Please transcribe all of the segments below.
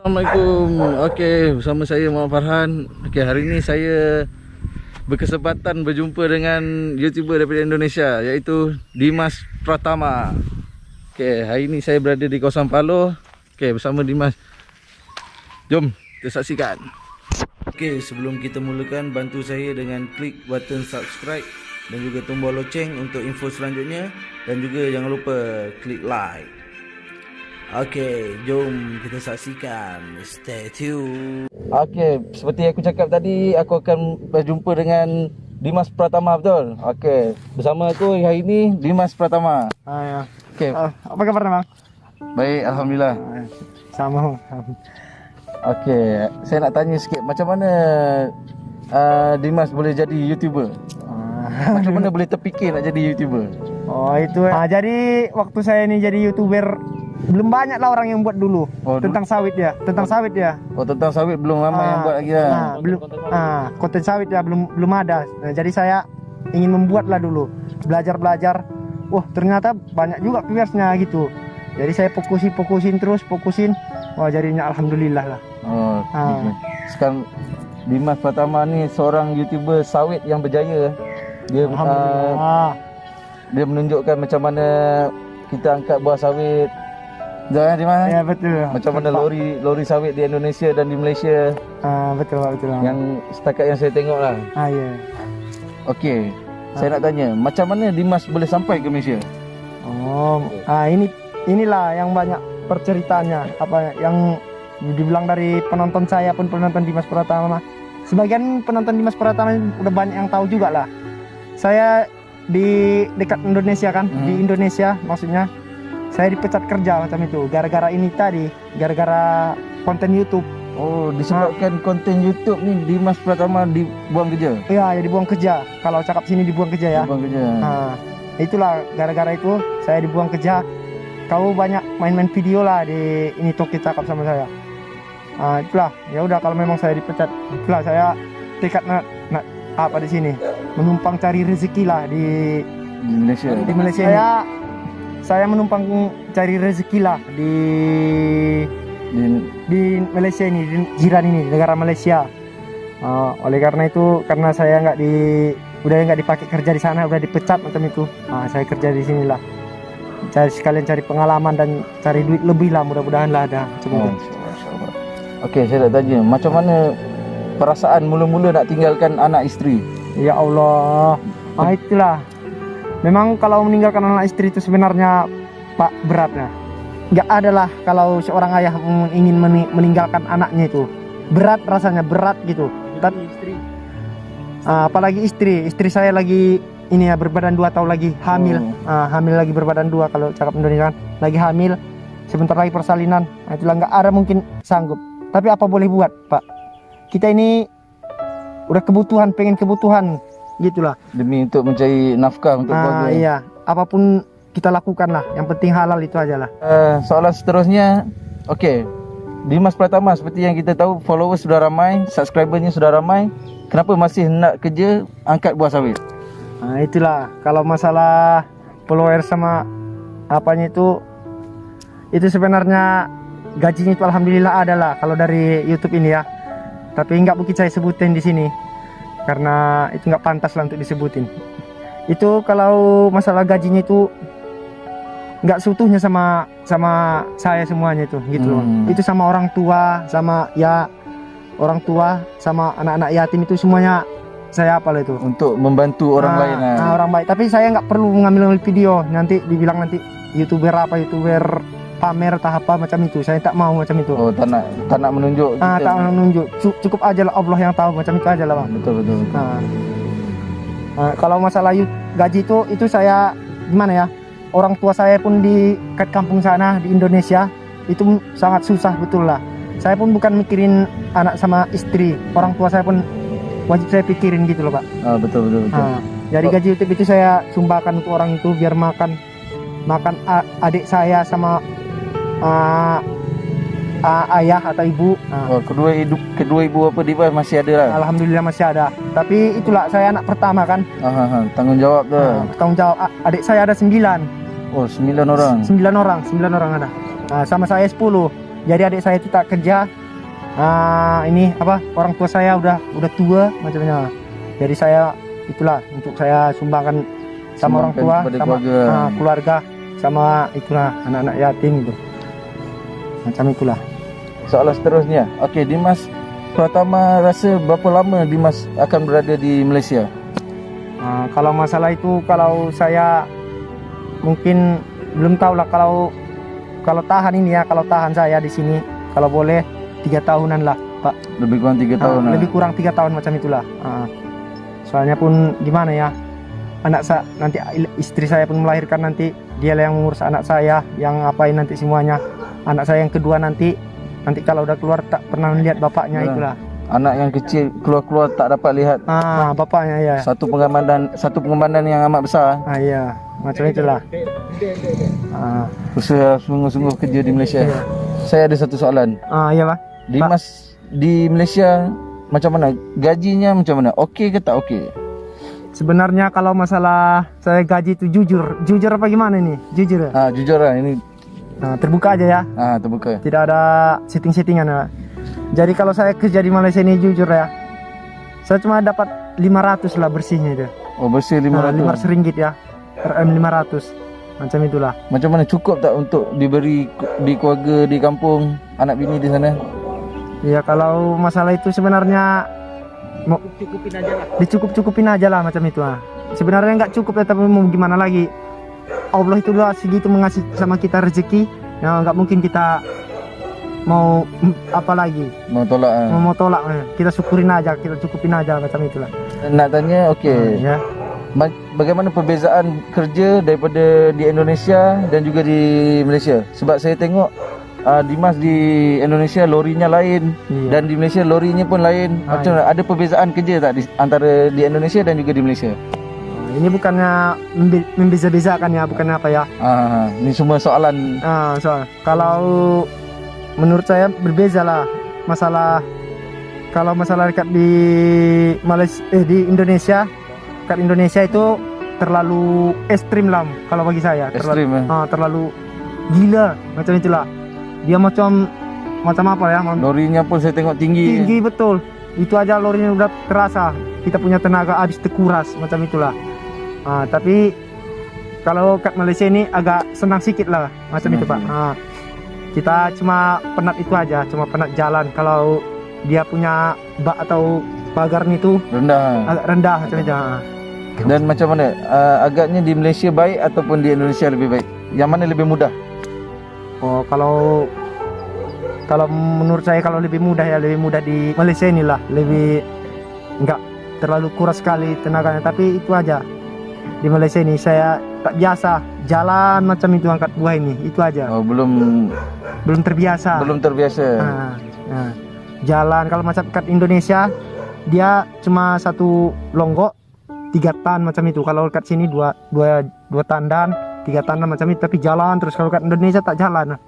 Assalamualaikum. Okey, bersama saya Muhammad Farhan. Okey, hari ini saya berkesempatan berjumpa dengan YouTuber daripada Indonesia, iaitu Dimas Pratama. Okey, hari ini saya berada di kawasan Paloh. Okey, bersama Dimas. Jom kita saksikan. Okey, sebelum kita mulakan, bantu saya dengan klik button subscribe dan juga tombol loceng untuk info selanjutnya, dan juga jangan lupa klik like. Okey, jom kita saksikan. Stay tune. Okey, seperti aku cakap tadi, aku akan berjumpa dengan Dimas Pratama, betul? Okey, bersama aku hari ini Dimas Pratama. Ya. Okey. Apa kabar bang? Baik, alhamdulillah. Sama. Okey, saya nak tanya sikit, macam mana Dimas boleh jadi YouTuber? Macam mana boleh terfikir nak jadi YouTuber? Oh itu. Jadi waktu saya ini jadi YouTuber, belum banyak lah orang yang buat dulu. Tentang sawit ya, Oh, tentang sawit belum lama yang buat lagi lah. Belum. Konten sawit ya belum ada. Jadi saya ingin membuat lah dulu, belajar. Wah ternyata banyak juga viewersnya gitu. Jadi saya fokusin terus. Wah jadinya alhamdulillah lah. Oh, gitu. Sekarang Dimas Pratama ni seorang YouTuber sawit yang berjaya. Dia dia menunjukkan macam mana kita angkat buah sawit. Jangan Dimas. Ya betul. Macam mana lori sawit di Indonesia dan di Malaysia. Betul. Yang setakat yang saya tengok lah. Ya. Okey. Saya nak tanya, macam mana Dimas boleh sampai ke Malaysia? Inilah yang banyak perceritanya, apa yang dibilang dari penonton saya pun, penonton Dimas Pratama. Sebagian penonton Dimas Pratama udah banyak yang tahu juga lah. Saya di dekat Indonesia kan, di Indonesia maksudnya. Saya dipecat kerja macam itu gara-gara ini tadi, gara-gara konten YouTube. Oh, disebabkan konten YouTube ni Dimas Pratama dibuang kerja? Iya, ya dibuang kerja. Kalau cakap sini dibuang kerja ya. Dibuang kerja. Itulah gara-gara itu saya dibuang kerja. Kau banyak main-main video lah di ini Toki cakap sama saya. Itulah, ya udah kalau memang saya dipecat, itulah saya tekad nak apa di sini, menumpang cari rezeki lah di Malaysia. Di Malaysia. Saya menumpang cari rezeki lah di Malaysia ini, di jiran ini, negara Malaysia. Oleh karena itu, karena saya udah nggak dipakai kerja di sana, udah dipecat macam itu. Saya kerja di sinilah. Sekalian cari pengalaman dan cari duit lebih lah, mudah-mudahan lah ada. Okey, saya nak tanya, macam mana perasaan mula-mula nak tinggalkan anak isteri? Ya Allah, itulah. Memang kalau meninggalkan anak istri itu sebenarnya Pak beratnya. Nggak ada lah kalau seorang ayah ingin meninggalkan anaknya itu. Berat rasanya, berat gitu. Tapi istri. Apalagi istri saya lagi ini ya, berbadan 2 tahun lagi hamil. Hamil lagi berbadan 2 kalau cakap Indonesia kan. Lagi hamil, sebentar lagi persalinan. Itulah, nggak ada mungkin sanggup. Tapi apa boleh buat Pak? Kita ini udah pengen kebutuhan gitulah, demi untuk mencari nafkah untuk keluarga. Iya, apapun kita lakukan lah, yang penting halal itu aja lah. Soalan seterusnya, okey, Dimas Pratama, seperti yang kita tahu, followers sudah ramai, subscribernya sudah ramai, kenapa masih nak kerja angkat buah sawit? Itulah, kalau masalah follower sama apanya itu sebenarnya gajinya itu alhamdulillah ada lah kalau dari YouTube ini ya, tapi nggak mungkin saya sebutin di sini karena itu nggak pantas lah untuk disebutin. Itu kalau masalah gajinya itu nggak seutuhnya sama saya semuanya itu gitu loh. Itu sama orang tua, sama anak-anak yatim itu semuanya saya apal itu untuk membantu orang lain lah. Orang baik, tapi saya nggak perlu mengambil video nanti dibilang nanti YouTuber pamer atau apa macam itu. Saya tak mau macam itu. Oh, tak nak menunjuk. Tak menunjuk. Cukup aja lah, Allah yang tahu, macam itu aja lah Bang. Betul. Kalau masalah gaji itu saya gimana ya? Orang tua saya pun di kampung sana di Indonesia itu sangat susah betul lah. Saya pun bukan mikirin anak sama istri. Orang tua saya pun wajib saya pikirin gitu loh Pak. Betul. Jadi gaji YouTube itu saya sumbangkan untuk orang itu biar makan adik saya sama ayah atau ibu. Kedua ibu apa Dimas masih ada lah? Alhamdulillah masih ada. Tapi itulah saya anak pertama kan. Tanggung jawab tu. Tanggung jawab. Adik saya ada 9. Oh, 9 orang. 9 orang ada. Sama saya 10. Jadi adik saya itu tak kerja. Ini apa, orang tua saya udah tua macamnya. Jadi saya itulah untuk saya sumbangkan sama orang tua, kepada sama keluarga. keluarga, sama itulah anak-anak yatim gitu. Macam itulah. Soalan seterusnya. Okey, Dimas Pratama rasa berapa lama Dimas akan berada di Malaysia? Kalau masalah itu, kalau saya mungkin belum tahu lah, kalau tahan ini ya, kalau tahan saya di sini, kalau boleh 3 tahunan lah, Pak. Lebih kurang 3 tahun. Lebih kurang 3 tahun macam itulah. Soalnya pun gimana ya, nanti istri saya pun melahirkan, nanti dia yang mengurus anak saya, yang ngapain nanti semuanya. Anak saya yang kedua nanti kalau udah keluar tak pernah lihat bapaknya, itulah. Anak yang kecil keluar tak dapat lihat Bapaknya ya. satu pengorbanan yang amat besar. Iya, macam itulah. Usaha sungguh-sungguh kerja di Malaysia. Iya. Saya ada satu soalan. Iya Pak. Dimas di Malaysia macam mana? Gajinya macam mana? Okey ke tak okey? Sebenarnya kalau masalah saya gaji itu jujur apa gimana ini? Jujur ya? Jujur lah ini. Terbuka aja ya. Terbuka. Tidak ada setting-settingan ya. Jadi kalau saya kerja di Malaysia ini jujur ya, saya cuma dapat 500 lah bersihnya itu. Oh, bersih 500. 500 ringgit ya. RM 500. Macam itulah. Macam mana, cukup tak untuk diberi di keluarga di kampung, anak bini di sana? Ya kalau masalah itu sebenarnya dicukup-cukupin aja lah macam itu. Sebenarnya nggak cukup ya, tapi mau gimana lagi? Allah itu lah segitu mengasih sama kita rezeki, ya nggak mungkin kita mau apa lagi? Mau tolak. Mau tolak, kita syukurin aja, kita cukupin aja macam itulah. Nak tanya, okey. Ya. Bagaimana perbezaan kerja daripada di Indonesia dan juga di Malaysia? Sebab saya tengok Dimas di Indonesia lorinya lain, Iya. dan di Malaysia lorinya pun lain. Macam mana? Ada perbezaan kerja tak antara di Indonesia dan juga di Malaysia? Ini bukannya membeza-bezakan ya, bukan apa ya. Ini semua soalan. Soal kalau menurut saya berbeza lah kalau masalah dekat di Malaysia, di Indonesia, dekat Indonesia itu terlalu ekstrim lah kalau bagi saya. Ekstrim, terlalu gila macam itulah. Dia macam apa ya? Lorinya pun saya tengok tinggi. Tinggi betul. Itu aja lorinya udah terasa. Kita punya tenaga habis terkuras macam itulah. Tapi kalau kat Malaysia ini agak senang sedikit lah macam itu Pak. Kita cuma penat itu aja, cuma penat jalan. Kalau dia punya bak atau pagar itu agak rendah macam itu. Dan macam mana? Agaknya di Malaysia baik ataupun di Indonesia lebih baik? Yang mana lebih mudah? Kalau menurut saya kalau lebih mudah di Malaysia inilah, lebih enggak terlalu kuras sekali tenaganya. Tapi itu aja, di Malaysia ini saya tak biasa jalan macam itu, angkat buah ini, itu aja. Belum terbiasa. Jalan kalau macam kat Indonesia dia cuma satu longgok 3 tan macam itu. Kalau kat sini dua tandan, 3 tandan macam itu, tapi jalan terus. Kalau kat Indonesia tak jalan.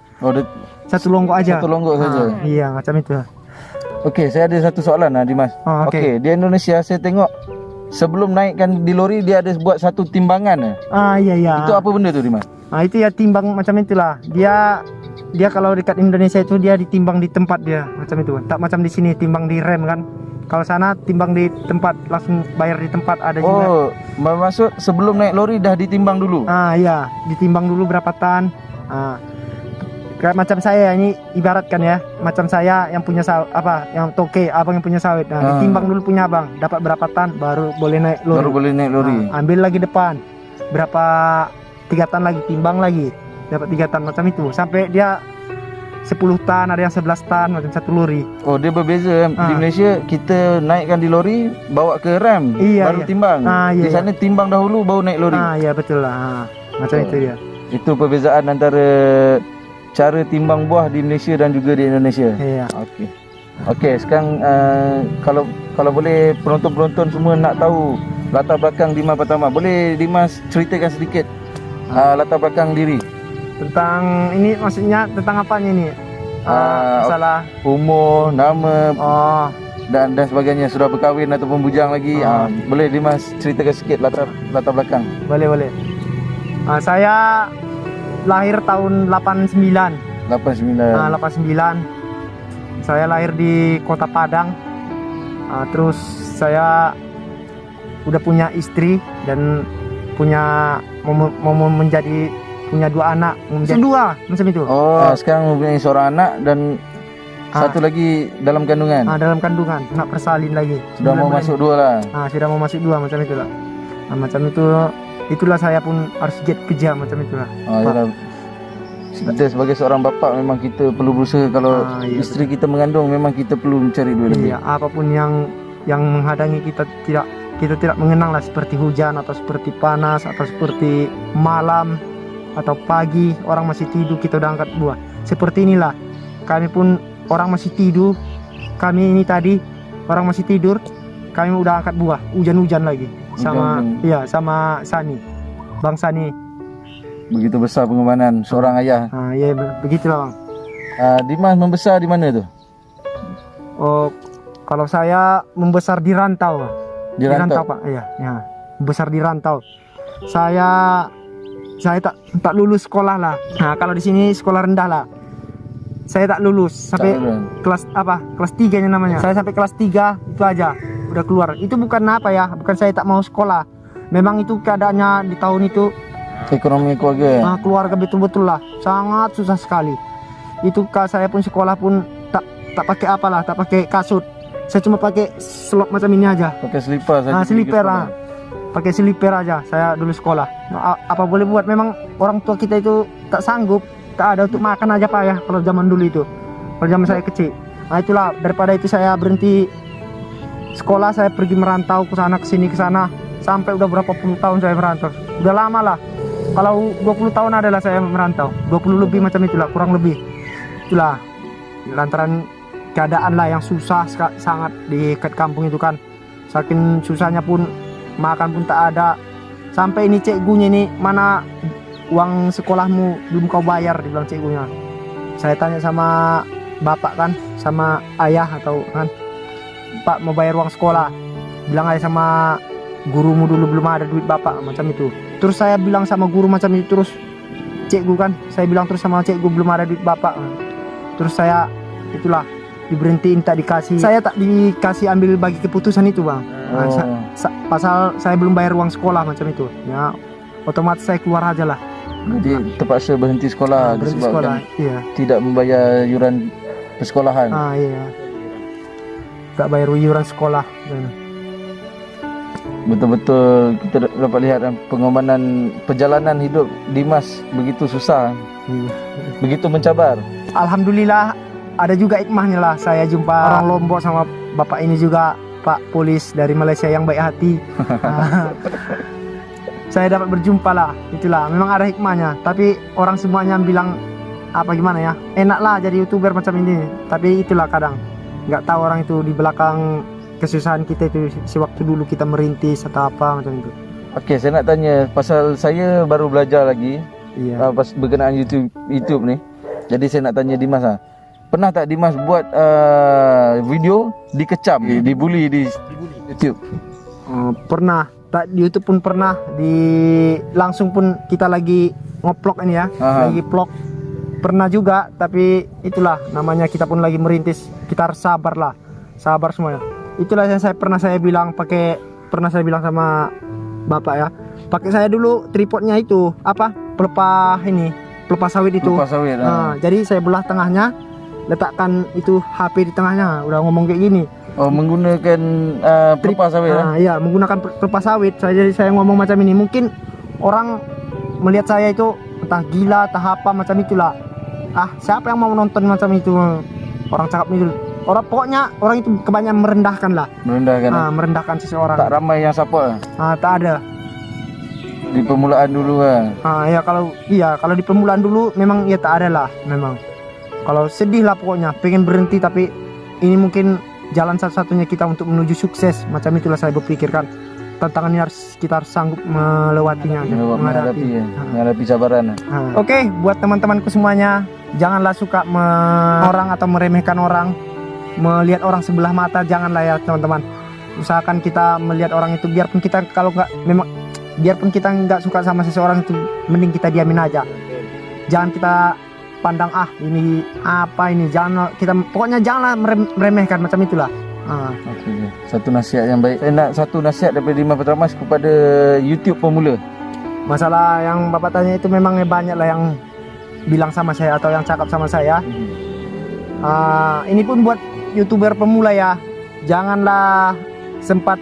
Satu longgok aja. Satu longgok saja. Iya, macam itu. Okey, saya ada satu soalan Dimas. Okey, di Indonesia saya tengok sebelum naikkan di lori dia ada buat satu timbangan. Iya. Itu apa benda tu Dimas? Itu ya timbang macam itulah. Dia kalau dekat Indonesia itu dia ditimbang di tempat dia macam itu. Tak macam di sini timbang di rem kan. Kalau sana timbang di tempat, langsung bayar di tempat ada juga. Maksud sebelum naik lori dah ditimbang dulu? Iya, ditimbang dulu berapa tan. Kayak macam saya ini ibaratkan ya, macam saya yang punya yang toke, abang yang punya sawit. Ditimbang dulu punya abang, dapat berapa tan baru boleh naik lori. Ambil lagi depan. Berapa 3 tan lagi, timbang lagi. Dapat 3 tan macam itu. Sampai dia 10 tan, ada yang 11 tan macam satu lori. Dia berbeza. Di Malaysia kita naikkan di lori, bawa ke rem, baru timbang. Di sana timbang dahulu baru naik lori. Iya betul lah. Macam itu dia. Itu perbezaan antara cara timbang buah di Malaysia dan juga di Indonesia. Iya. Okey, sekarang kalau boleh penonton-penonton semua nak tahu latar belakang Dimas Pratama, boleh Dimas ceritakan sedikit latar belakang diri? Tentang ini maksudnya tentang apanya ini? Masalah umur, nama, dan sebagainya. Sudah berkahwin ataupun bujang lagi? Boleh Dimas ceritakan sikit latar belakang? Boleh. Saya lahir tahun 89 89. 89. Saya lahir di Kota Padang. Terus saya udah punya istri dan punya mau menjadi punya 2 anak, mau menjadi 2 macam itu. Sekarang mempunyai seorang anak dan satu lagi dalam kandungan. Dalam kandungan, nak persalin lagi. Sudah mau masuk 2 lah. Sudah mau masuk 2 macam itulah. Macam itulah saya pun harus kerja macam itulah. Kita sebagai seorang bapak memang kita perlu berusaha. Kalau istri kita mengandung, memang kita perlu mencari duit lebih. Iya, apapun yang menghadangi kita tidak mengenang lah, seperti hujan atau seperti panas atau seperti malam atau pagi orang masih tidur kita udah angkat buah. Seperti inilah kami pun, orang masih tidur, kami ini tadi orang masih tidur, kami udah angkat buah, hujan-hujan lagi sama Sani, Bang Sani. Begitu besar pengorbanan seorang ayah. Iya begitulah Bang. Dimas membesar di mana tuh? Kalau saya membesar di rantau. Di rantau Pak. Iya, besar di rantau. Saya tak lulus sekolah lah. Kalau di sini sekolah rendah lah. Saya tak lulus sampai kelas 3 namanya. Saya sampai kelas 3 itu aja udah keluar. Itu bukan bukan saya tak mau sekolah. Memang itu keadaannya di tahun itu, ekonomi keluarga. Keluarga betul-betul lah sangat susah sekali. Itu saya pun sekolah pun tak pakai tak pakai kasut. Saya cuma pakai slop macam ini aja. Pakai selipar saja. Pakai selipar aja saya dulu sekolah. Apa boleh buat, memang orang tua kita itu tak sanggup, tak ada untuk makan aja Pak ya kalau zaman dulu itu. Kalau zaman saya kecil. Itulah, daripada itu saya berhenti sekolah, saya pergi merantau ke sana ke sini ke sana sampai udah berapa puluh tahun saya merantau. Udah lama lah. Kalau 20 tahun adalah saya merantau. 20 lebih macam itulah, kurang lebih. Itulah lantaran keadaan lah yang susah sangat di kampung itu kan. Saking susahnya pun makan pun tak ada. Sampai ini cikgunya ini, mana uang sekolahmu belum kau bayar, dibilang cikgunya. Saya tanya sama bapak kan, sama ayah atau kan, Pak mau bayar uang sekolah, bilang aja sama gurumu dulu belum ada duit bapak, macam itu. Terus saya bilang sama guru macam itu, terus cikgu kan, saya bilang terus sama cikgu belum ada duit bapak. Terus saya itulah diberhentiin, tak dikasih, saya tak dikasih ambil bagi keputusan itu Bang. Pasal saya belum bayar uang sekolah macam itu ya, otomatis saya keluar aja lah. Jadi terpaksa berhenti sekolah, disebabkan tidak membayar yuran persekolahan. Iya, tak bayar yuran sekolah. Betul-betul kita dapat lihat pengorbanan perjalanan hidup Dimas begitu susah, begitu mencabar. Alhamdulillah ada juga hikmahnya lah, saya jumpa orang Lombok sama bapak ini juga, Pak Polis dari Malaysia yang baik hati. Saya dapat berjumpa lah, itulah memang ada hikmahnya. Tapi orang semuanya bilang gimana ya, enak lah jadi YouTuber macam ini. Tapi itulah kadang nggak tahu orang itu di belakang kesusahan kita itu, sewaktu dulu kita merintis atau apa macam itu. Oke, saya nak tanya pasal saya baru belajar lagi. Pas berkenaan YouTube nih. Jadi saya nak tanya Dimas pernah tak Dimas buat video dikecam, dibully di YouTube? Pernah. Tak di YouTube pun pernah, langsung pun kita lagi ngoplok ini ya, lagi vlog. Pernah juga, tapi itulah namanya kita pun lagi merintis, kita harus sabar lah, sabar semuanya. Itulah yang pernah saya bilang sama bapak ya, pakai saya dulu tripodnya itu pelepah sawit itu. Jadi saya belah tengahnya, letakkan itu HP di tengahnya, udah ngomong kayak gini. Menggunakan pelepah sawit Iya, menggunakan pelepah sawit. Jadi saya ngomong macam ini, mungkin orang melihat saya itu entah gila, entah apa macam itulah. Siapa yang mau nonton macam itu, orang cakap itu. Pokoknya orang itu kebanyakan merendahkan lah. Merendahkan seseorang. Tak ramai yang sapa. Tak ada. Di permulaan dulu kalau di permulaan dulu memang tak ada lah memang. Kalau sedih lah pokoknya, pengen berhenti, tapi ini mungkin jalan satu-satunya kita untuk menuju sukses. Macam itulah saya berpikirkan. Tantangan ini kita harus sanggup melewatinya, menghadapi cabaran. Oke, buat teman-temanku semuanya, janganlah suka orang atau meremehkan orang, melihat orang sebelah mata, janganlah ya teman-teman. Usahakan kita melihat orang itu, biarpun kita nggak suka sama seseorang itu, mending kita diamin aja. Jangan kita pandang ini apa ini, jangan kita pokoknya janganlah meremehkan macam itulah. Okey. Satu nasihat yang baik. Saya nak satu nasihat daripada Dimas Petramas kepada YouTube pemula. Masalah yang Bapak tanya itu memang banyak lah yang bilang sama saya atau yang cakap sama saya. Ini pun buat YouTuber pemula ya, janganlah sempat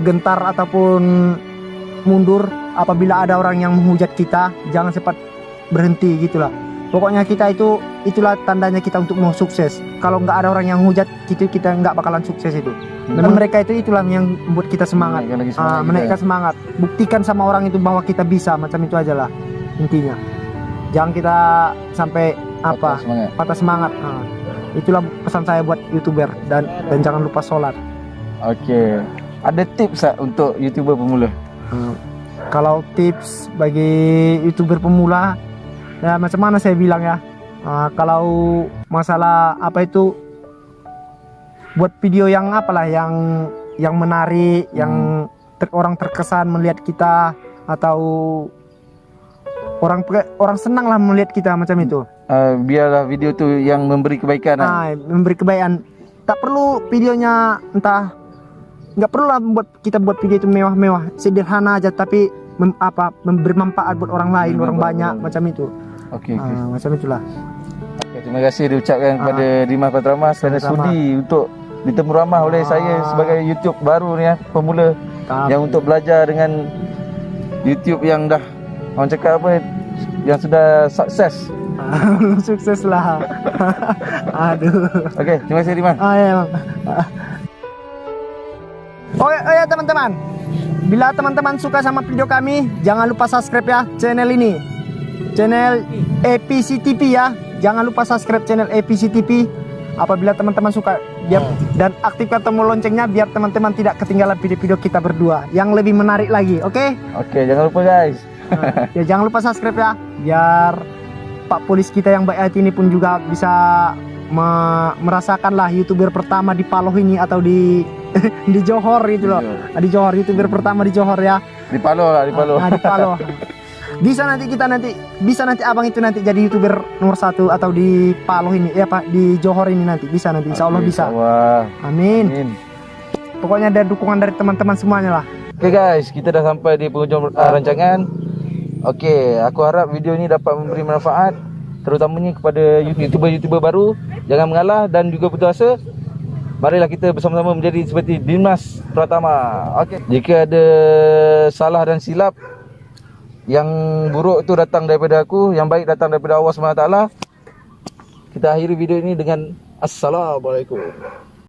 gentar ataupun mundur apabila ada orang yang menghujat kita, jangan sempat berhenti gitulah. Pokoknya kita itulah tandanya kita untuk mau sukses. Kalau nggak ada orang yang hujat kita nggak bakalan sukses itu. Memang mereka itulah yang membuat kita semangat, menaikkan semangat. Buktikan sama orang itu bahwa kita bisa, macam itu aja lah intinya. Jangan kita sampai patah semangat. Itulah pesan saya buat YouTuber dan jangan lupa sholat. Okey. Ada tips tak untuk YouTuber pemula? Kalau tips bagi YouTuber pemula, ya macam mana saya bilang ya, kalau masalah buat video yang yang menarik, yang orang terkesan melihat kita atau orang senang lah melihat kita macam itu. Biarlah video tu yang memberi kebaikan. Memberi kebaikan. Tak perlu videonya nggak perlu lah kita buat video itu mewah-mewah, sederhana aja tapi bermanfaat buat orang lain, orang banyak macam itu. Okey. Macam itulah. Terima kasih diucapkan kepada Dimas Petramas kerana sudi untuk ditemu ramah oleh saya sebagai YouTube baru ni pemula yang untuk belajar dengan YouTube yang dah orang cakap yang sudah sukses. Sukses lah. Aduh. Okey, terima kasih Dimas. Ya. Oh ya teman-teman, bila teman-teman suka sama video kami, jangan lupa subscribe ya channel ini, channel APC TV ya. Jangan lupa subscribe channel APC TV apabila teman-teman suka, dan aktifkan tombol loncengnya biar teman-teman tidak ketinggalan video-video kita berdua yang lebih menarik lagi. Oke, jangan lupa guys. Jangan lupa subscribe ya, biar Pak Polis kita yang baik hati ini pun juga bisa merasakanlah YouTuber pertama di Paloh ini atau di di Johor gitu loh. Di Johor, YouTuber pertama di Johor ya. Di Paloh lah, di Paloh. Di Paloh. Bisa nanti abang itu nanti jadi YouTuber nomor 1 atau di Paloh ini di Johor ini nanti bisa nanti, insya Allah bisa. Amin. Pokoknya ada dukungan dari teman-teman semuanya lah. Oke guys, kita dah sampai di penghujung rancangan. Oke, aku harap video ini dapat memberi manfaat terutamanya kepada YouTuber baru. Jangan mengalah dan juga putus asa. Marilah kita bersama-sama menjadi seperti Dimas Pratama. Okey, jika ada salah dan silap, yang buruk itu datang daripada aku, yang baik datang daripada Allah SWT. Kita akhiri video ini dengan Assalamualaikum.